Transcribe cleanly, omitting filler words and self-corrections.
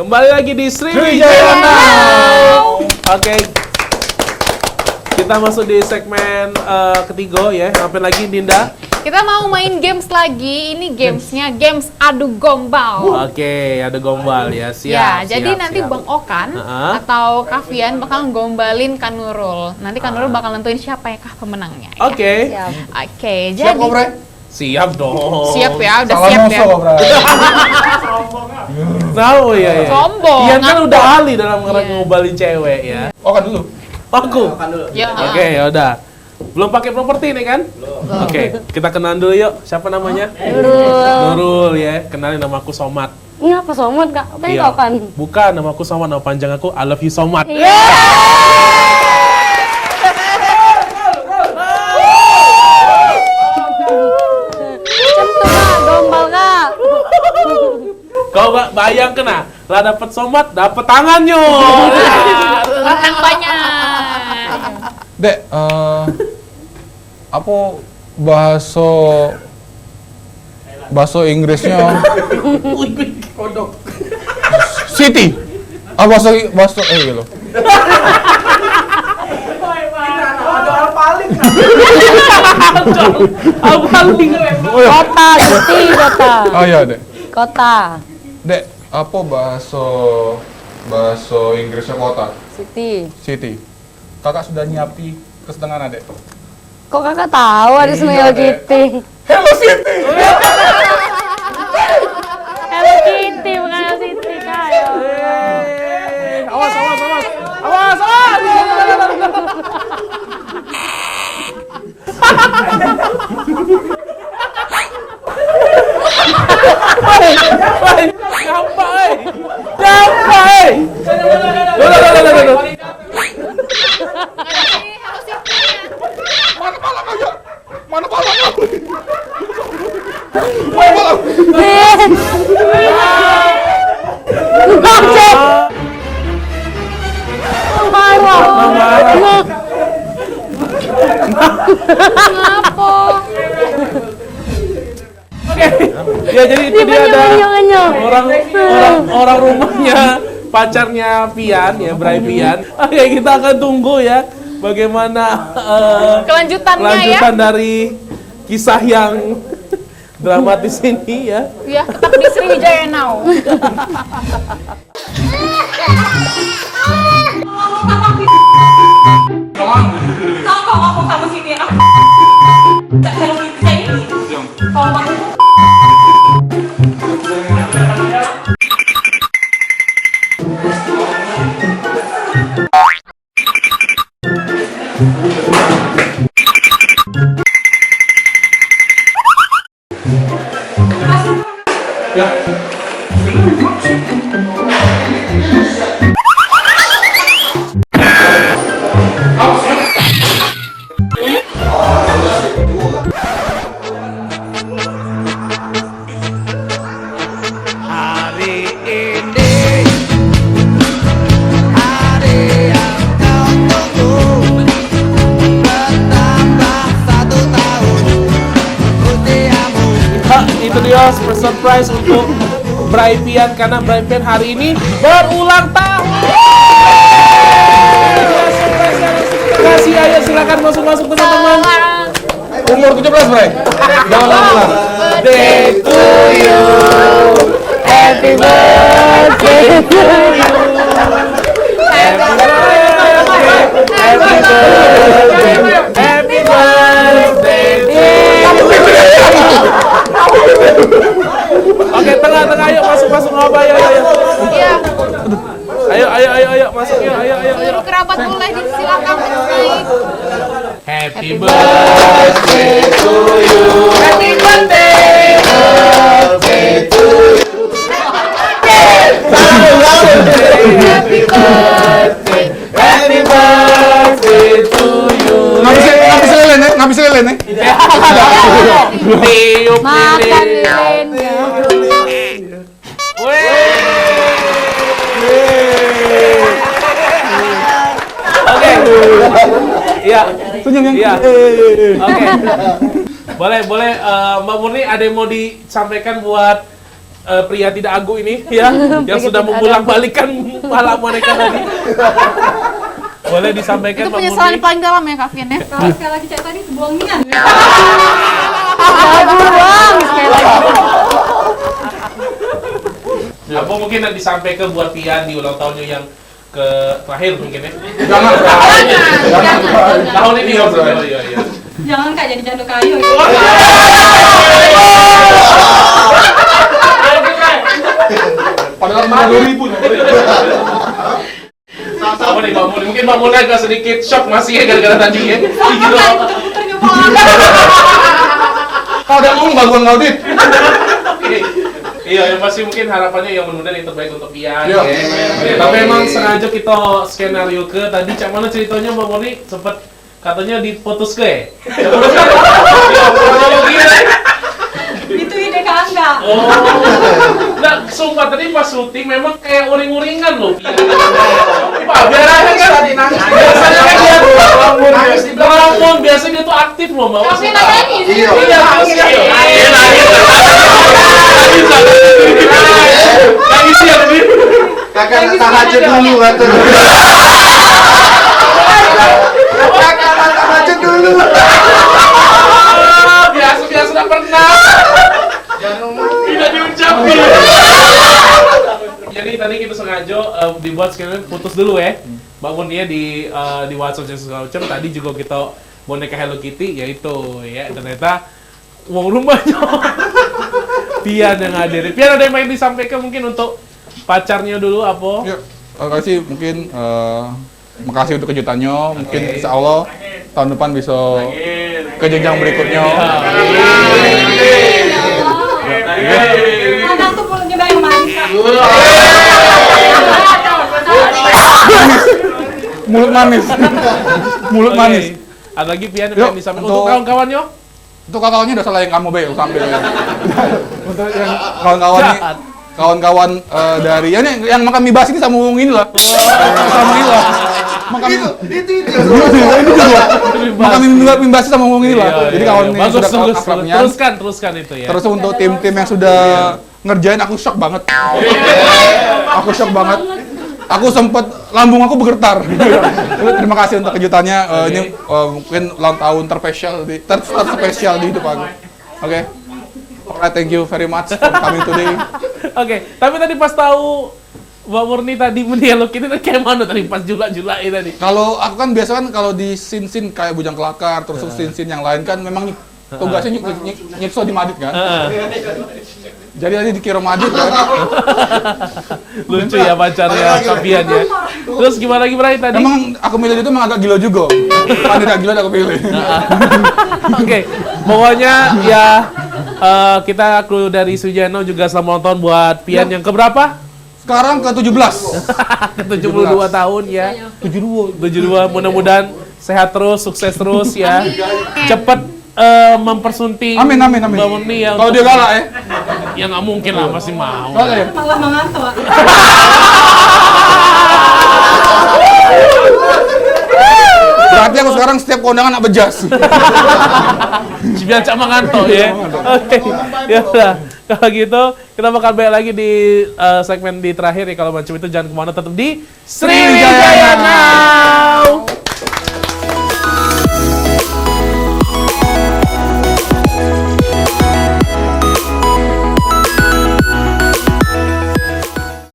Kembali lagi di Sriwijaya Now. Oke. Kita masuk di segmen ketiga ya. Ngapain lagi Dinda? Kita mau main games lagi. Ini gamesnya games adu gombal. Oke, ada gombal ya. Siap. Ya, jadi nanti siap. Bang Okan atau Kavian bakal gombalin Kanurul. Nanti Kanurul bakal nentuin siapa ya kah pemenangnya. Ya? Oke. Oke, Siap jadi kok, Bre? Siap dong. siap ya, udah Salam siap ya. musuh, Bre. Tahu ya. Sombong. Ian kan ngambek. udah ahli dalam Iya. ngobalin cewek ya. Oh, kan dulu. Aku. Ya. Oke, ya udah. Belum pakai properti nih kan? Oke, kita kenalan dulu yuk. Siapa namanya? Nurul ya. Kenalin, nama aku Somad. Ini apa Somad, Kak? Tadi Iya. tau kan? Bukan, nama aku Somad. Nama panjang aku I love you Somad. Macam tuh, Kak. Gombal, Kak. Kau bayang kena, lah dapat Somad, dapat tangannya. Menang banyak. Dek, apa bahasa Inggrisnya Kodok. City? Ah, bahasa gitu. Paling. Oh ya. Kota, City, kota. Ah ya, Dek. Kota. Dek, apa bahasa Inggrisnya kota? City. City. Kakak sudah nyiapi kesetengah, Dek. Kok Kakak tahu ada Iya, Hello Dek. Kitty? Hello City. Hello Kitty, bukan Hello City, Kak. Awas. Gampang. Loh. Mana pala kau? Gocek. Marah. Kenapa? Ya jadi itu dia ada Nyong. orang rumahnya pacarnya Pian ya, Bray Pian. Oke, kita akan tunggu ya bagaimana Kelanjutan dari kisah yang dramatis ini ya. Ya, tetap di Sriwijaya Now. Kalau ngomong kamu sini aku nggak hello kita ini. Kalau kamu Itu dia surprise untuk Bray Pian karena Bray Pian hari ini berulang tahun. Terima kasih, ayo silakan masuk teman-teman. Umur 17, Bre. Jangan lama. Day to you, Happy birthday to you. happy birthday to you. Oke, tengah, ayo masuk apa, ayo. Iya, Ayo, masuk yuk, ayo. seluruh kerabat boleh disilakan naik. Happy birthday to you. Happy birthday to you. Happy birthday to you. Ngabis lelen, Tiup Makan lilin. lilinnya. Oke. Iya. Iya. Oke. Boleh Mbak Murni, ada yang mau disampaikan buat pria tidak agu ini ya, yang sudah membolak-balikan pala boneka tadi. Boleh disampaikan Itu Mbak penyesalan Murni? paling dalam ya Kak Fian ya. Kalau sekali lagi cek tadi buang nian. Buang sekali lagi. Apa mungkin yang disampaikan buat Pian di ulang tahunnya yang ke terakhir mungkin ya? Jangan. Tahun ini maksudnya. Oh, iya. Jangan Kak jadi janduk kayu. Padahal 50.000. Apa nih Mbak Murni? Mungkin Mbak Murni agak sedikit shock masih ya gara-gara tadi ya. Gitu. Kau udah ngomong baguan kau dit. Oke. Iya, yang pasti mungkin harapannya yang mudah-mudahan yang terbaik untuk Pian. Iya. Ya. Tapi emang sengaja kita skenario ke tadi cak mana ceritanya Mbak Murni sempet katanya diputus ke ya? Itu ide Kak Angga. Oh. Nah, sumpah tadi pas syuting memang kayak uring-uringan loh. Pak, biar aja kan biasanya kan dia ngelamun, biasanya dia tuh aktif loh Mbak. Tapi nangis. Iya, terus ya. Nangis ya, Bi. Kakak tahajud dulu atur. Kakak tahajud dulu. Biasa udah pernah. Tidak diucapin. Jadi tadi kita sengaja dibuat sekalian putus dulu ya. Bangun dia di WhatsApp dan segala macam. Tadi juga kita boneka Hello Kitty yaitu ya ternyata uang rumahnya. Pian yang hadir. Pian ada yang main disampaikan mungkin untuk pacarnya dulu apa? Ya, terima kasih mungkin makasih untuk kejutannya. Mungkin insya Allah tahun depan bisa ke jenjang berikutnya. Kadang tuh mulutnya banyak manis Kak. Mulut manis. Mulut Oke. manis. Ada lagi Pian yang Yuk, main disampaikan untuk- untuk kawan-kawannya? Untuk kawan-kawannya udah salah yang kamu be sampai. Untuk yang kawan-kawan nih, kawan-kawan dari ya nih, yang makan mie basi ini sambung ini lah. Sambung ini lah. Makan itu juga. Makan mie basi sambung ini lah. Jadi kawan ini bagus, sudah bagus. akrabnya. Teruskan itu ya. Terus untuk tim-tim yang sudah ngerjain aku shock banget. Aku shock banget. Aku sempet lambung aku bergetar. Terima kasih untuk kejutannya. Ini mungkin ulang tahun terspesial di hidup aku. Oke. Alright, thank you very much for coming today. Oke, tapi tadi pas tahu Mbak Murni tadi mendialog ini tadi kayak mana tadi pas julak-julak ini tadi? Kalau aku kan biasa kan kalau di scene kayak Bujang Kelakar terus scene yang lain kan memang tugasnya nyiksa di Madrid kan. Jadi tadi dikira Madrid kan. Lucu ya pacarnya Kapian ya. Terus gimana lagi Bray tadi? Emang aku milih itu emang agak gila juga. Kan tidak gila aku pilih. Oke, pokoknya ya kita kru dari Sujeno juga selamat ulang tahun buat Pian yang keberapa? Sekarang ke-17. Ke 72 tahun ya. 72 mudah-mudahan sehat terus, sukses terus ya. Cepet mempersunting Amin. Mbak Murni ya. Kalau dia galak ya. Ya nggak mungkin lah, masih mau. Oke. Malah mengantuk. Berarti aku sekarang setiap kondangan nak bejas. Biar cak mengantuk ya. Oke, ya udah. Kalau gitu, kita bakal balik lagi di segmen di terakhir ya. Kalau macam itu jangan kemana, tetap di Sriwijaya Now.